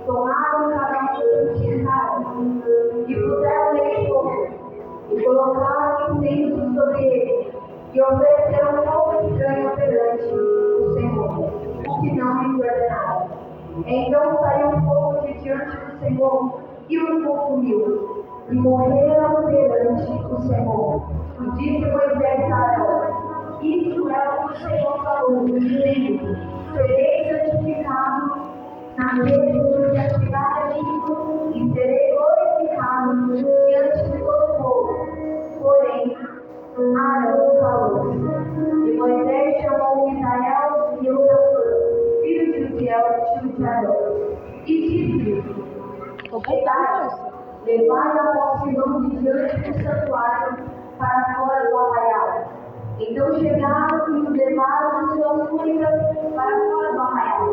Tomaram cada um de casa e puseram nele fogo e colocaram incenso sobre ele e ofereceram fogo estranho perante o Senhor, o que não lhes ordenaram. Então saiu fogo de diante do Senhor e os consumiu, e morreram perante o Senhor. E disse Moisés a Arão: isso é o que o Senhor falou, dizendo: serei santificado naquele que ativar limpo e serei glorificado diante de todo o povo. Porém, Arão calou-se. E Moisés chamou Israel e Eusafã, filho de Uziel, tio de Arão, e disse-lhe: levai a vossa irmã de diante do santuário para fora do arraial. Então chegaram e levaram as suas túnicas para fora do arraial,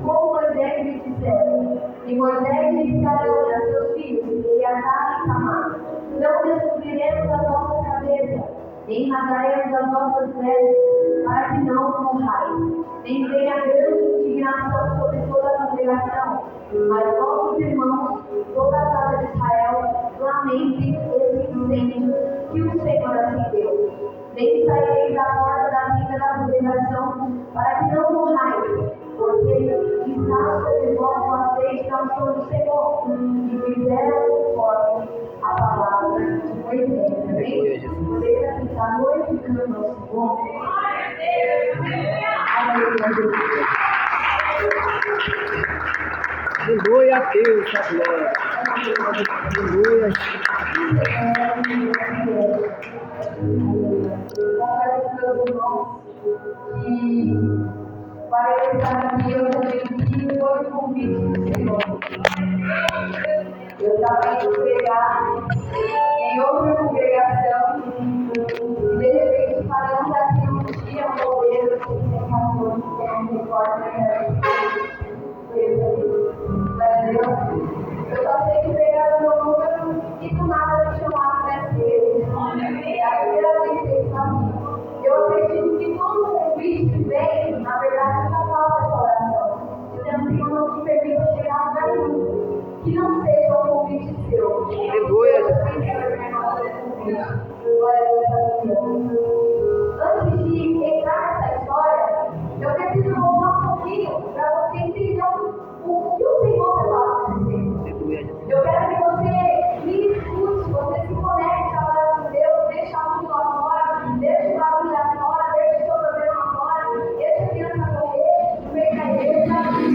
como Moisés lhe dissera. E Moisés disse a Arão e a seus filhos, Eleazar e Itamar: não descobriremos as vossas cabeças, nem rasgaremos as vossas vestes, para que não morrais, nem venha grande indignação sobre toda a congregação. Mas vossos irmãos, toda a casa de Israel, lamentem esse incêndio que o Senhor acendeu. Nem saireis da porta da vida da congregação, para que não morrais, porque está sobre vós o azeite da unção do Senhor, e fizeram conforme a palavra de Moisés. Amém? Poderia ficar glorificando ao Senhor. Aleluia a Deus, a glória. Aleluia. E para eu estar aqui, eu também tive foi o convite do Senhor. Eu estava indo pregar em outra congregação e de repente paramos aqui um dia, um bombeiro, que tem 14, que é um repórter, eu só sei que pegaram meu número e do nada me chamaram para ser. É a primeira vez que eles fazem. Eu acredito que todo convite vem, na verdade, da falta dessa oração. Dizendo que eu não te permito chegar a lugar nenhum. Que não seja um convite seu. Antes de entrar nessa história, eu preciso voltar um pouquinho para você entender o que o Senhor vai falar com você. Eu quero que você me escute, você se conecte agora com Deus, deixa tudo lá fora, deixa o barulho lá fora, deixa o seu problema lá fora, deixa a criança correr no meio da igreja,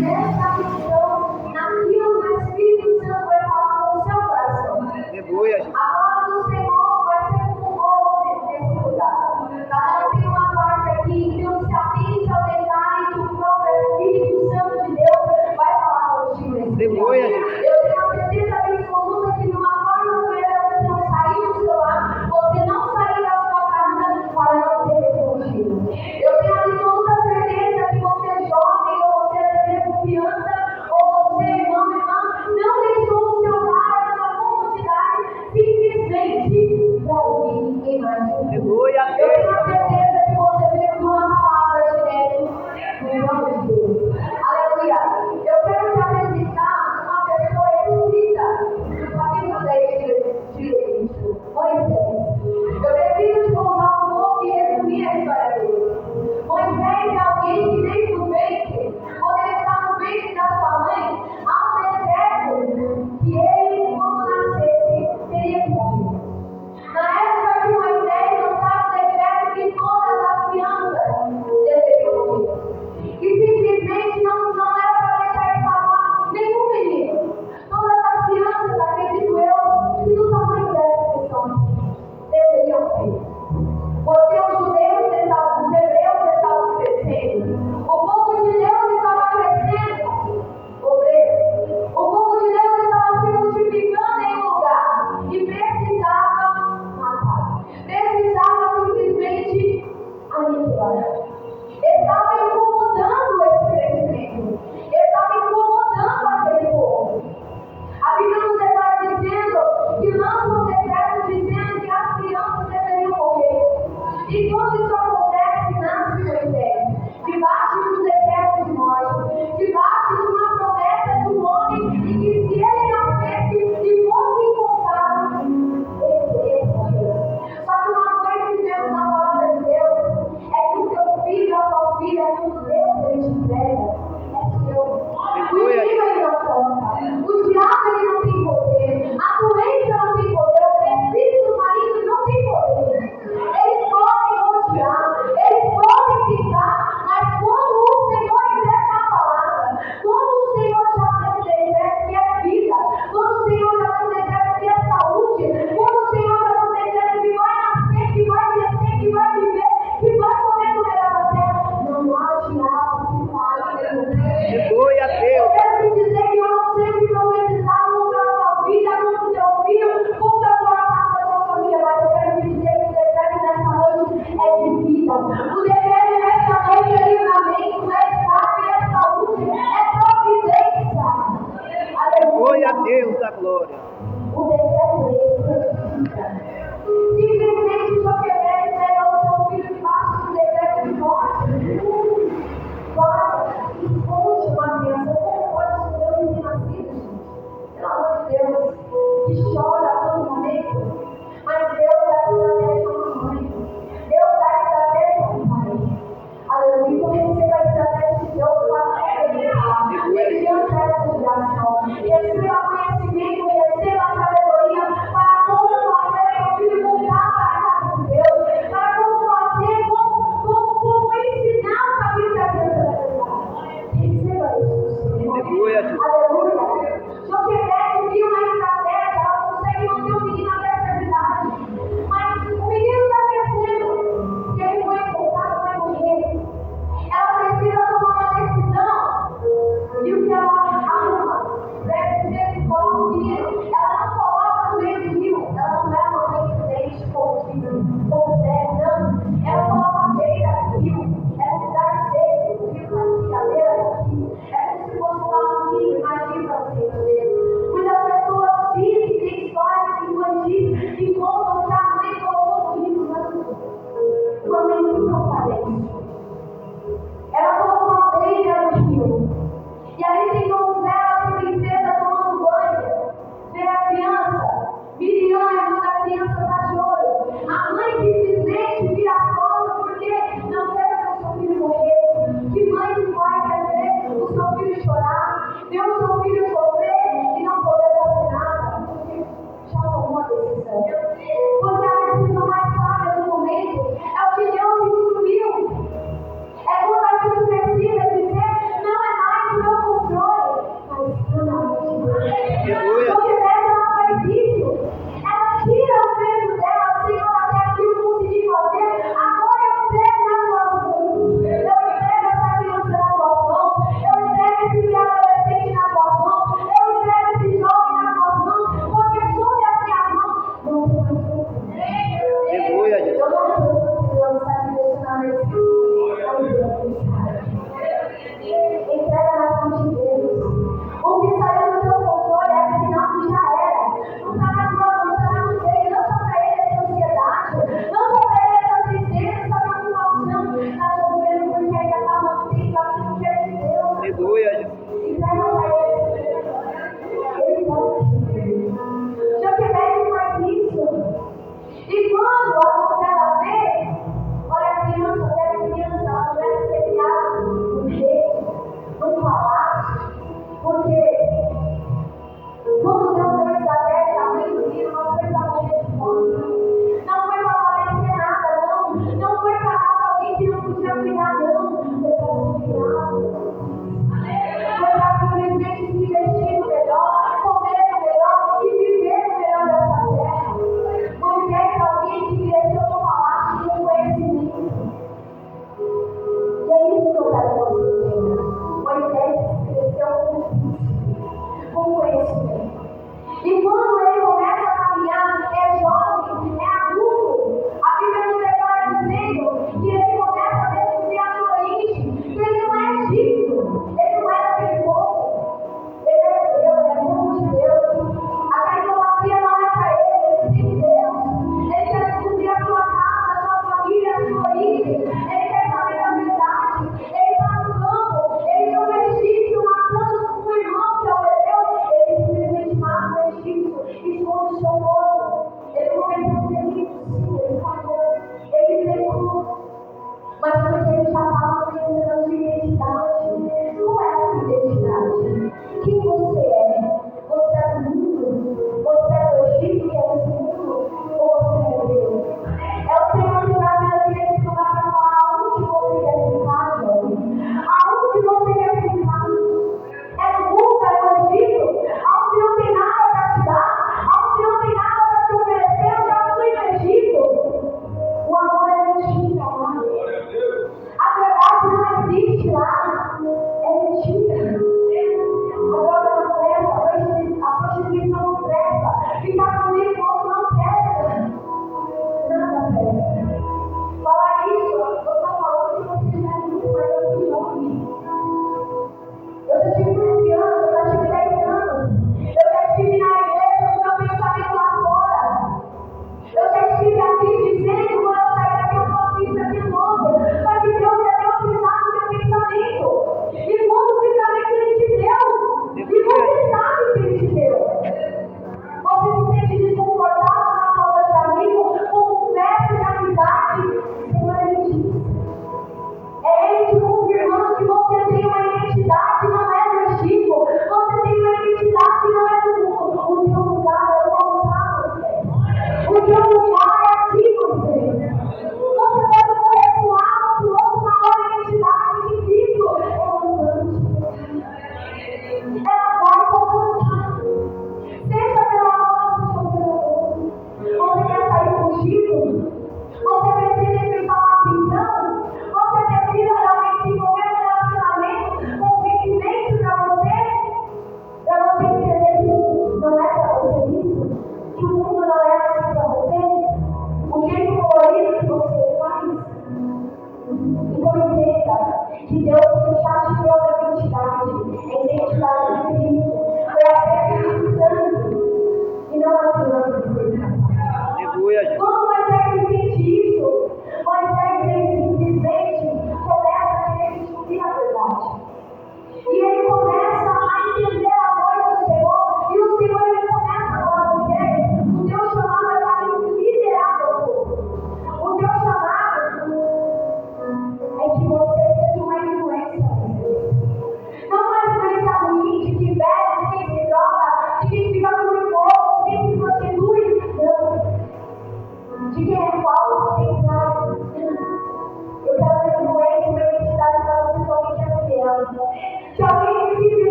presta atenção naquilo que o Espírito Santo vai falar com o seu coração. A palavra do Senhor vai ser um gol nesse lugar. Cada um tem uma parte aqui, então se atente ao detalhe que o próprio Espírito Santo de Deus vai falar contigo nesse lugar. Eu tenho a certeza absoluta que de uma forma ou outra você não sair do seu lar, você não sair da sua casa para não ser respondido. Eu tenho a absoluta certeza que você é jovem, ou você é mesmo criança, ou você é irmão, irmã, não deixou o seu lar, a sua comodidade, simplesmente para ouvir ninguém mais. Eu tenho a certeza que você veio com uma palavra direto do nome de Deus. Aleluia. Eu quero te apresentar uma pessoa escrita no capítulo 10 de Levítico, Moisés. Eu preciso te contar um pouco e resumir a história dele. Moisés é alguém que desde o ventre, quando ele está no ventre da sua mãe, há um decreto que ele, quando nascesse, teria que morrer. Na época de Moisés, não estava o decreto quando isso acontece, nasce Moisés, debaixo de um decreto de morte, debaixo de uma promessa de um homem, e que se ele nascesse e fosse encontrado, ele seria morrer. Só que uma coisa que vemos na palavra de Deus é que o teu filho, a tua filha, é tudo Deus, ele te entrega. É seu. O inimigo ele não toca. O diabo ele não tem poder. A doença não tem poder. O espírito maligno não tem poder. Eles podem rodear, eles podem ficar, mas quando o Senhor entrega a palavra, quando o Senhor já te entrega que é vida, quando o Senhor já te entrega que é saúde, quando o Senhor já te entrega que vai nascer, que vai crescer, que vai viver, que vai comer do melhor da terra, não há diabo que fale. Glória a Deus. Eu quero te dizer que eu não sei o que profetizar contra a tua vida, contra o teu filho, contra a tua casa, a tua família, mas eu quero te dizer que o decreto nessa noite é de vida. O decreto nessa noite é livramento, é escape, é saúde, é providência. Glória Aleluia. a Deus da glória. O decreto é esse, é de vida. Simplesmente o Joquebed pega o seu filho debaixo do decreto de morte. Guarda, esconde uma criança. Como pode esconder um recém-nascido, gente? Pelo amor de Deus, que chora a todo momento. Mas Deus dá estratégia para a mãe. Deus dá estratégia para o pai. Aleluia. Então receba a estratégia de Deus para alimentar. Mediante essa geração. Receba conhecimento, receba sabedoria para como fazer seu filho voltar para a casa de Deus. Para como fazer, como ensinar o caminho que a criança deve dar. Receba isso do Senhor. Aleluia. Joquebed viu uma estratégia, ela consegue manter o menino até essa idade. Mas o menino está crescendo. Se ele for encontrado, vai morrer. Ela precisa tomar uma decisão. E o que ela arruma? Deve ser que coloca o menino. Ela não coloca no meio do rio. Ela não leva o leite dente como deve, não. Ela coloca a beira do rio. É um lugar seco. O rio está aqui, a beira está aqui. É como se fosse um rio. Imagina para você entender. Muitas pessoas dizem que tem histórias infantis que contam que a mãe colocou o rio na Mamãe nunca aparece. Ela colocou a beira do rio. E ali tem donzelas e princesas tomando banho. Vê a criança. Miriam, a irmã da criança, está de olho. A mãe simplesmente vira a foto porque não quer ver o seu filho morrer. Que mãe que vai quer ver o seu filho chorar, ver o seu filho sofrer e não poder fazer nada? Porque já tomou a decisão. Porque a decisão mais sábia do momento é o que Deus instruiu. É quando a gente precisa dizer, não é mais o meu controle, mas está na mão de Deus. Porque ela faz isso. Ela tira o peso dela, Senhor, até aqui eu consegui fazer. Agora eu entrego nas tuas mãos. Eu entrego essa criança nas tuas mãos. Eu entrego esse adolescente nas tuas mãos. Eu entrego esse jovem nas tuas mãos. Porque sob as minhas mãos não tem mais Aleluia, Jesus. eu não estou precisando estar direcionando esse. Entrega na mão de Deus. O que saiu do teu controle é sinal que já era. Não está na tua mão, está na mão dele. Não só para ele essa ansiedade, não só para ele essa tristeza, essa preocupação. Está sofrendo porque ainda está mantendo aquilo que é de Deus. Aleluia, Jesus. Entrega para ele. Ele pode. Joquebed faz isso. E quando acontece a ver, olha a criança, ela começa a ser criada no reino, no palácio, porque quando Deus deu estratégia, a mãe do filho não foi para morrer de fome, não foi para padecer nada, não foi para dar para alguém que não podia cuidar, não, foi para simplesmente se vestir no melhor, comer no melhor e viver no melhor dessa terra. Moisés é alguém que cresceu no palácio com conhecimento. E é isso que eu quero que você entenda. Moisés cresceu com conhecimento. E quando ele começa a caminhar, é jovem, é adulto. A Bíblia nos declara dizendo que ele começa a descobrir a sua origem, que ele não é egípcio, ele não é daquele povo. Ele é hebreu, ele é povo de Deus. A idolatria não é para ele, ele tem Deus. Ele quer descobrir a sua casa, a sua família, a sua origem.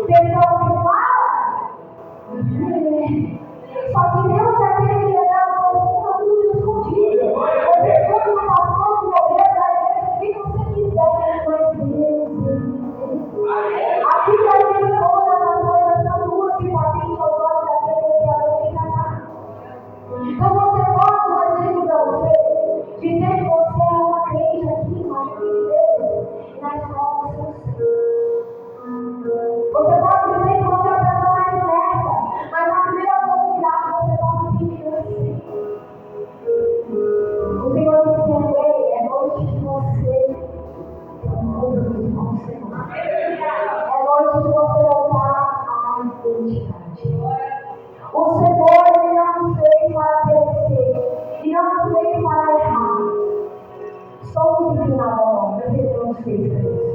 Pessoas que falam, só que Deus é aquele que revela o profundo tudo escondido. Você pode uma pastor que eu vejo da igreja, o que você quiser, mas Deus. Aqui que a gente todas as coisas são duas e patentes aos olhos daquele que a noite enganar. Então você pode, um exemplo para você, dizer que você é uma crente aqui, uma filha de Deus, e na escola você não sei. Você pode dizer que você é a pessoa mais honesta, mas na primeira oportunidade você toma vingança. O Senhor disse: é noite de você ter um compromisso com o Senhor. É noite de você voltar à identidade. O Senhor, Ele não nos fez para perecer, e não nos fez para errar. Somos inclinados ao nome, mas Ele não nos fez para isso.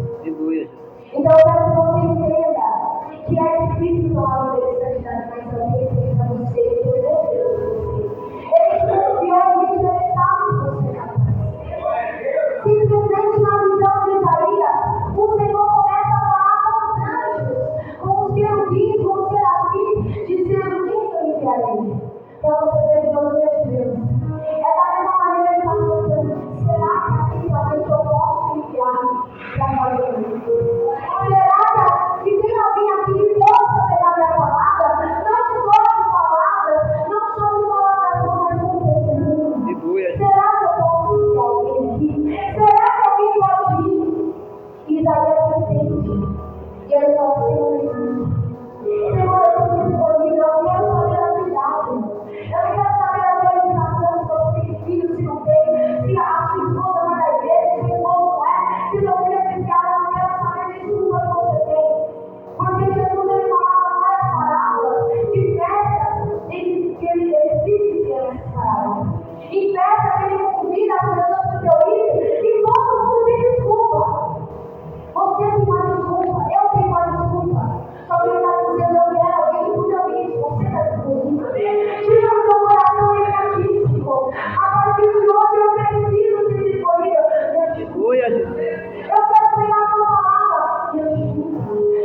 Então eu quero que você entenda que é difícil tomar uma decisão de santidade, mas também tem para você, Ele confiou nisso, Ele sabe que você é capaz. Simplesmente na visão de Isaías, o Senhor começa a falar com os anjos, com os querubins, com os serafins, dizendo: quem eu enviarei? Para você ver que não é de Deus. É da mesma maneira que está pensando: será que aqui realmente eu posso enviar para fazer isso? Será que tem alguém aqui que possa pegar minha palavra? Não só de palavras, não só de palavras, mas com testemunho. Será que eu posso enviar alguém aqui? Será que alguém pode ir? Isaías entende. E ele fala: Senhor, eu estou disponível, eu quero saber a verdade. Eu quero saber a organização, se você tem filho, se não tem, se a sua esposa não é da igreja, se o esposo não é, se seu filho é cristiano, eu não quero saber de tudo que você tem. Porque Jesus, ele falava várias parábolas de festas, que ele decide ser essas parábolas. Em festas, ele convida as pessoas para o seu ídolo e todo mundo tem desculpa. Você tem uma desculpa, eu tenho uma desculpa. Só que ele está dizendo: eu quero alguém que cuida disso. Você está disponível. Tira o seu coração enfatístico. A partir de hoje eu preciso ser disponível. Eu quero pegar a sua palavra.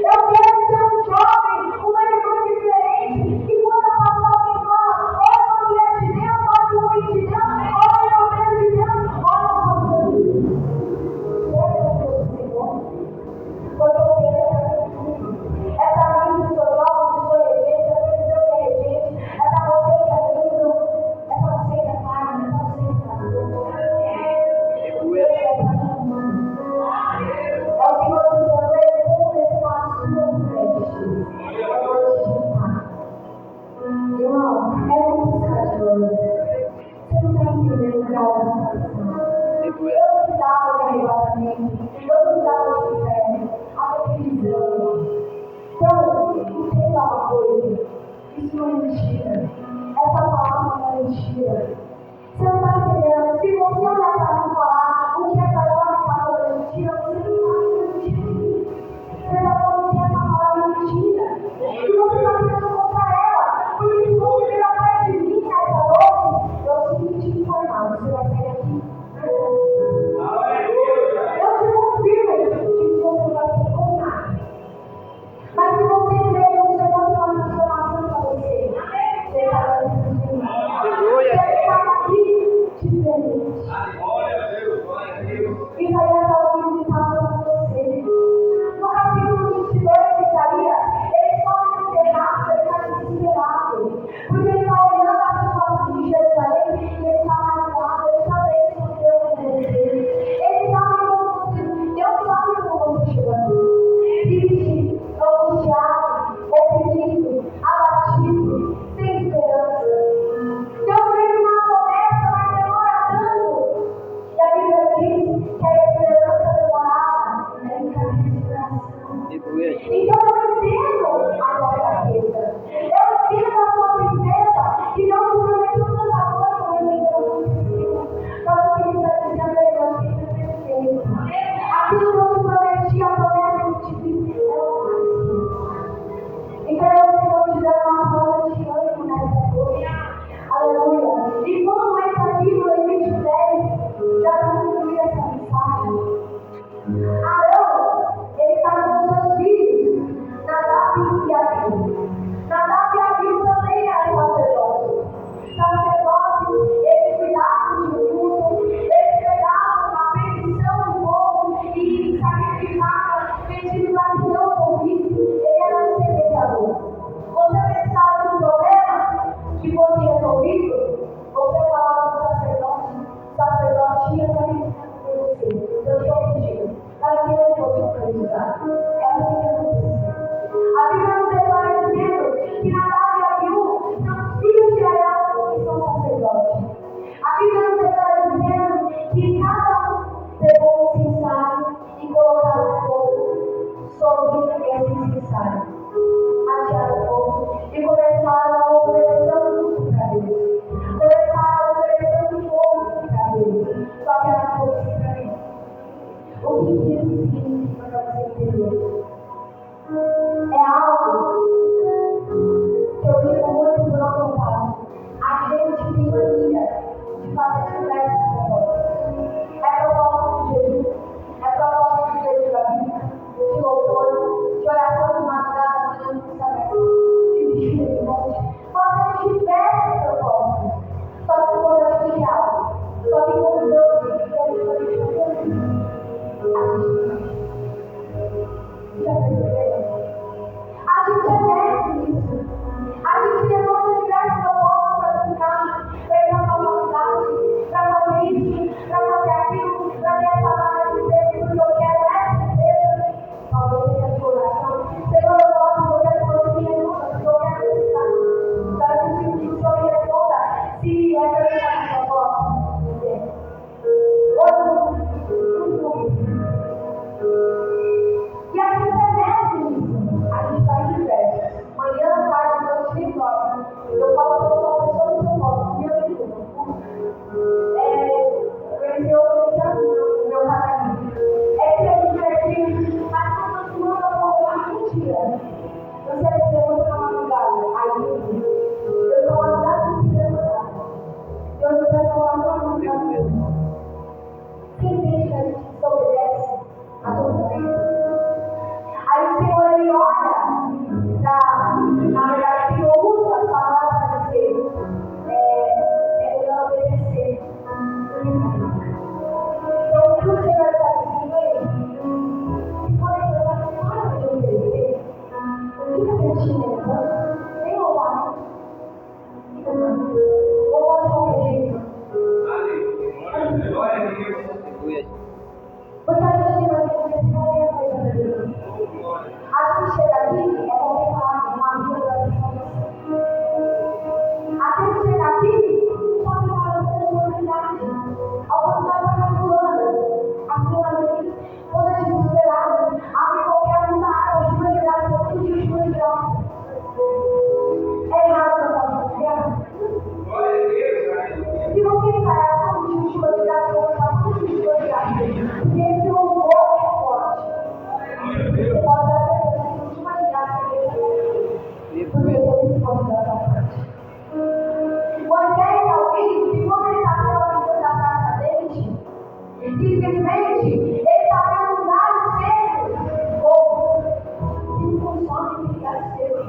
Eu quero ser um jovem, uma irmã diferente. E quando eu passo alguém fala: olha a mulher de Deus, olha o homem de Deus, olha a mulher de Deus, olha o pastor de Deus. Essa é a coisa do Senhor. Porque o que é para mim, é para mim que sou jovem, que sou regente, é para você que é regente, é para você que é livro, é para você que é pai, é para você que é pastor. É para mim, mano. É o Senhor dizendo: ele cumpre esse passo no frente. Irmão, é muito escandaloso. Você não está entendendo o grau da situação. Eu precisava de arrebatamento, eu precisava de inferno, até prisão. Então, entenda uma coisa: isso não é mentira. Essa palavra não é mentira. Você não está entendendo? Se você olhar para mim e falar o que essa jovem falou é mentira, você não está entendendo. Você está falando que essa palavra é mentira. E você está tentando contra ela. Porque se você vir atrás de mim nessa noite, eu sinto te informar. Você vai sair aqui. Eu te confirmo que você vai ser com nada. Mas se você crê, o Senhor tem uma transformação para você. Você está aqui diferente. Isaías está ouvindo que está falando com você. No capítulo 22 de Isaías, ele sobe no terraço, ele está desesperado. Porque ele está olhando a situação de Jerusalém e ele está magoado, ele sabe que Deus vai acontecer. Ele sabe como você, Deus sabe como você chegou aqui. Triste, angustiado, oprimido, abatido, sem esperança. Deus fez uma promessa, mas demora tanto. E a Bíblia diz que a esperança demorada é encarnação. Então eu entendo a sua fraqueza. Eu entendo a sua tristeza. Que Deus te prometeu tanta coisa, mas ainda não aconteceu. Só que Ele está dizendo: ele não tem perfeito. Aquilo que eu te prometi, a promessa que eu te fiz, é o máximo. Então eu vou te dar uma palavra de ânimo nessa noite. Aleluia. E quando entra aqui no Levítico 10, já para concluir essa mensagem, Arão, ele está com os seus ouvir esse necessário. Atear o povo e começaram a oferecer para Deus. Começaram a oferecer um povo para Deus. Só que era pouco para mim. O que isso significa para você entender? É algo que eu digo muito por outro lado. A gente tem mania de fazer diversos propósitos. É propósito de Jesus, é propósito de Deus da vida, de louvor, de oração de madrugada, de manhã, de vigília de monte. Fazemos diversos propósitos. Só que quando a gente algo, só que quando Deus quer que a gente fazer, a gente já percebeu? A gente é mestre nisso. A gente levanta diversos propósitos para brincar, para ir na faculdade, para fazer isso, para fazer aquilo, para ter essa vaga de emprego, porque eu quero essa empresa. Talvez seja a sua oração. Senhor, eu gosto, eu quero que você me responda, porque eu quero esse cara. Quero que o Senhor me responda se é para eu fazer propósito. E a gente é mestre nisso. A gente faz diversos. Manhã, tarde, noite, nem dorme. Eu falo que eu sou uma pessoa do propósito. Meu Deus. Conheceu o meu casamento. É que é divertido, mas quando eu mando a falar mentira. Eu sei que eu vou ficar madrugada. Aí eu estou madrugada e fico madrugada. Eu não quero falar com a madrugada. Quem deixa que a gente desobedece a todo momento? Aí o Senhor, ele olha, na verdade, o Senhor usa essa palavra para dizer, é melhor obedecer. Então, o que o Senhor está dizendo é, se for necessário, para de obedecer. Fica quietinho, nem louvar. Louvar de qualquer jeito. Porque a gente vai ter qualquer coisa para Deus. A gente chega aqui, é qualquer palavra, uma vida da transformação. A gente chega aqui, só que fala com oportunidade. A oportunidade está calculando. A fulana toda desesperada, abre qualquer lugar, chuva de graça, todo dia chuva de graça. É errado não fazer chuva de graça? Se você ensaiar todo dia chuva de graça, eu vou falar todo dia chuva de graça. Porque esse louvor é forte. Você pode dar certeza que não chuva de graça porque Deus pode dar essa parte. Moisés é alguém que quando ele está pela vida da casa dele, simplesmente ele está vendo lugares secos ou que não consomem lugares secos.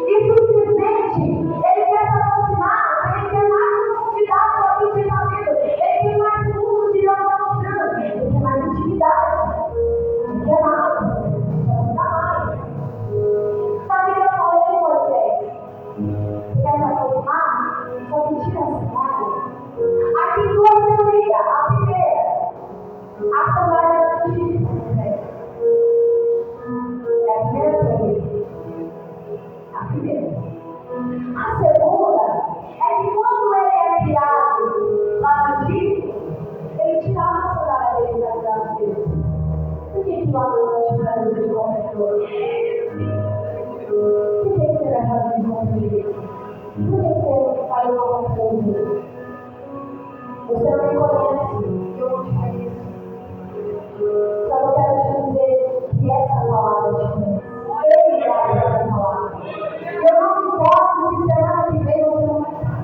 E simplesmente ele quer se aproximar, ele quer mais profundidade para o que ele está vendo, ele quer mais fundo de Deus está mostrando, ele quer mais intimidade, ele quer mais, ele quer mais. Sabe o que eu falei, Moisés? Você quer se aproximar? Só que tira a sandália. Aqui duas teorias. A primeira, a sandália do Egito. É a primeira teoria. A primeira. A segunda é que quando ele é criado lá no Egito, ele tirava a sandália dele das graças dele. Por que lá no norte para Deus ele confessou? Por que você vai fazer de conta de Deus? Por que você faz uma coisa? Você não me conhece e eu não te conheço. Só que eu quero te dizer que essa palavra te conhece. Ele é essa palavra. Eu não me importo se semana que vem você não vai estar.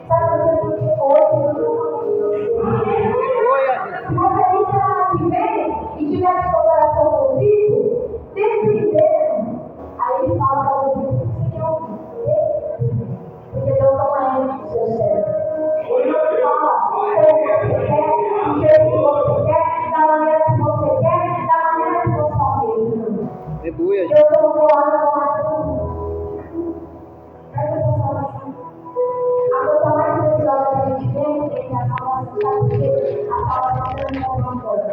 Sabe por quê? Porque hoje eu estou falando com você. Se você vir semana que vem e tiver de cooperação comigo, dependendo, aí ele fala para você o que você quer ouvir. Porque Deus não é o seu servo. Ele não fala como você quer, do jeito que você quer, da maneira que você quer, da maneira que você almeja. Eu estou falando com a todo mundo. Presta atenção. A coisa mais preciosa que a gente tem é a salvação, sabe por quê? A salvação não é uma coisa.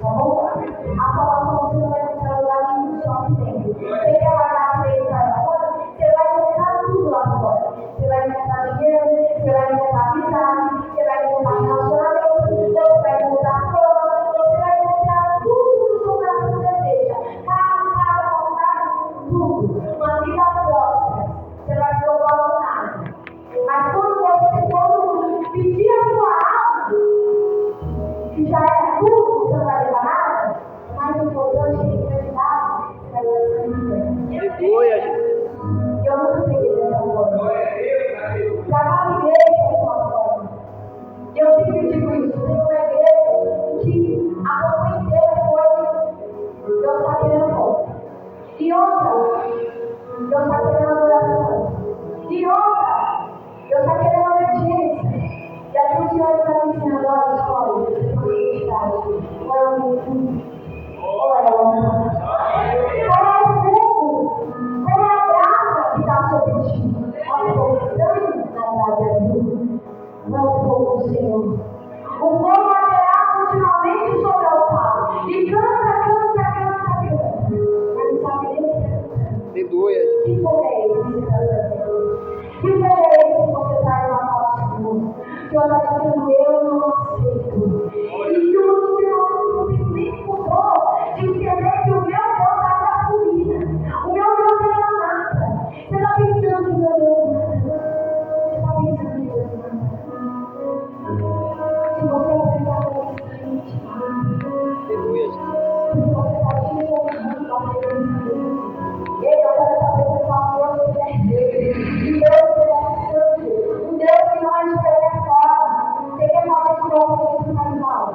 Tá bom? A salvação você não vai encontrar lugar nenhum, só que dentro. Você quer guardar a lei para fora? Você vai encontrar tudo lá fora. Você vai encontrar dinheiro, você vai encontrar amizade, você vai encontrar relacionamento, você vai encontrar fama, você vai encontrar tudo no seu coração. Aleluia, Jesus. Eu nunca peguei dessa forma. Para cada igreja é uma forma. Eu sempre digo isso. Tem uma igreja que a campanha inteira foi Deus está querendo volta. E outra, Deus está querendo adoração. E outra, Deus está querendo obediência. E aqui o Senhor está me ensinando, olha, escolhe, você tem uma identidade. Ou é o YouTube, ou é o amor. Qual é o fogo? Qual é a graça que está sobre ti? Olha o fogo estranho na área do não é o fogo do Senhor. O fogo arderá continuamente sobre o altar. E canta. Mas não sabe nem o que está cantando. Aleluia, Jesus. Que fogo é esse que você está fazendo? Que fogo é esse que você traz na nossa mão? O Senhor está dizendo, eu não aceito. E que o Senhor não tem nem pudor de entender que o meu Deus é da comida. O meu Deus é da mata. Você está pensando que meu Deus mata? Você está pensando que Deus mata? Se você acreditar com isso, Aleluia, Jesus. se você está desenvolvendo a presença dele, eu quero te apresentar um Deus que é Deus. Um Deus que é santo. Um Deus que não é de qualquer forma. Você quer fazer com o que faz mal?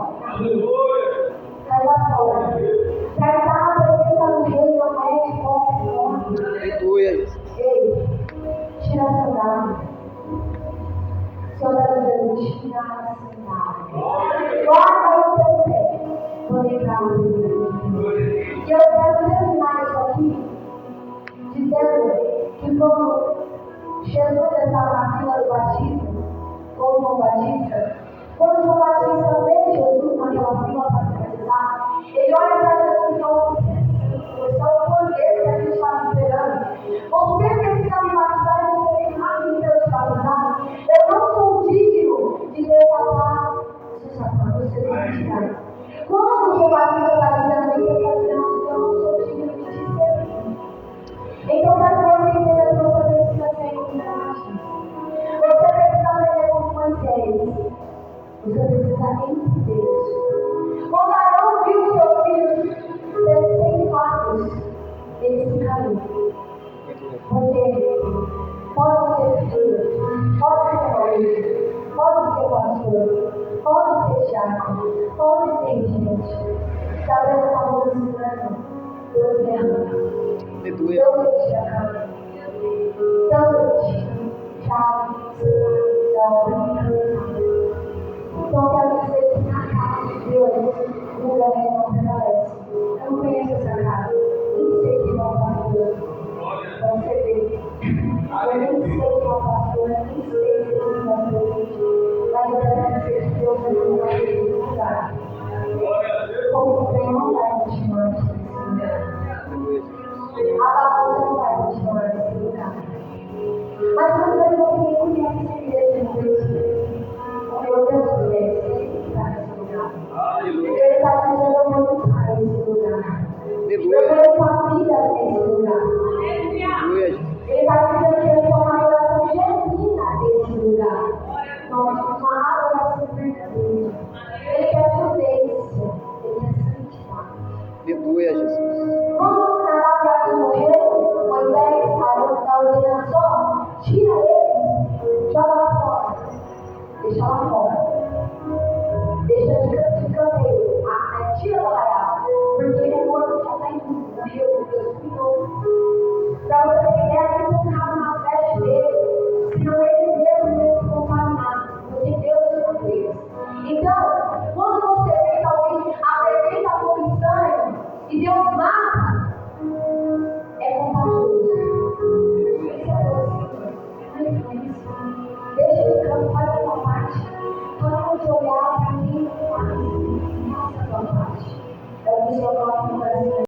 Sai lá fora. Quer estar na presença do rei, não é de qualquer forma. Aleluia, Jesus. Ei, tira a sandália. O Senhor está dizendo, tira a sandália. Guarda o teu pé. Vou entrar no teu. E eu quero terminar isso aqui dizendo que quando Jesus estava na fila do batismo, com João Batista, quando João Batista vê Jesus naquela fila para se batizar, ele olha para Jesus e fala, você é o poder que a gente está esperando. Você precisa me batizar e você vem rápido para eu te batizar. Eu não sou digno de desatar o seu identidade. Quando João Batista está dizendo isso, ele está dizendo, eu não sou digno de te servir. Então, para que você entenda que você precisa ser como você precisa aprender como Moisés. Você precisa entender isso. Quando Arão viu seus filhos serem fatos, ele se caiu. Porque pode ser filho, pode ser marido, pode ser pastor, pode ser diácono, pode ser gente. Talvez eu estava ensinando, Deus me ama. Aleluia. Deus te ama. Deus te chave, então, quero dizer que na casa de Deus, o lugar não prevalece. Eu não conheço essa casa. Nem sei quem é o pastor. Então, você vê. Eu nem sei quem é o pastor, nem sei se ele é presente. Mas eu quero dizer que Deus vai nos dar esse lugar. Como se tem não vai continuar nesse lugar. A bagunça não vai continuar nesse lugar. Mas você não conhece a igreja de Deus. Meu Deus conhece, ele está nesse lugar. Ele está dizendo, eu vou estar nesse lugar. Eu vou estar vida nesse lugar. Ele está dizendo que ele tem uma adoração genuína nesse lugar. Uma adoração verdadeira. Ele quer prudência. Ele quer santidade. Aleluia, Jesus. Quando Nadab morreu, Moisés está ordenando só, tira eles, joga lá fora. Deixa lá fora. Deixa de canteiro. Tira do arraial. Porque ele é morto, já está indo. Morreu, Deus cuidou. Para você ter ideia, ele tocava nas vestes dele. Senão ele mesmo ia se contaminar. Porque Deus não fez. Então, quando você vê que alguém apresenta algo estranho e Deus mata,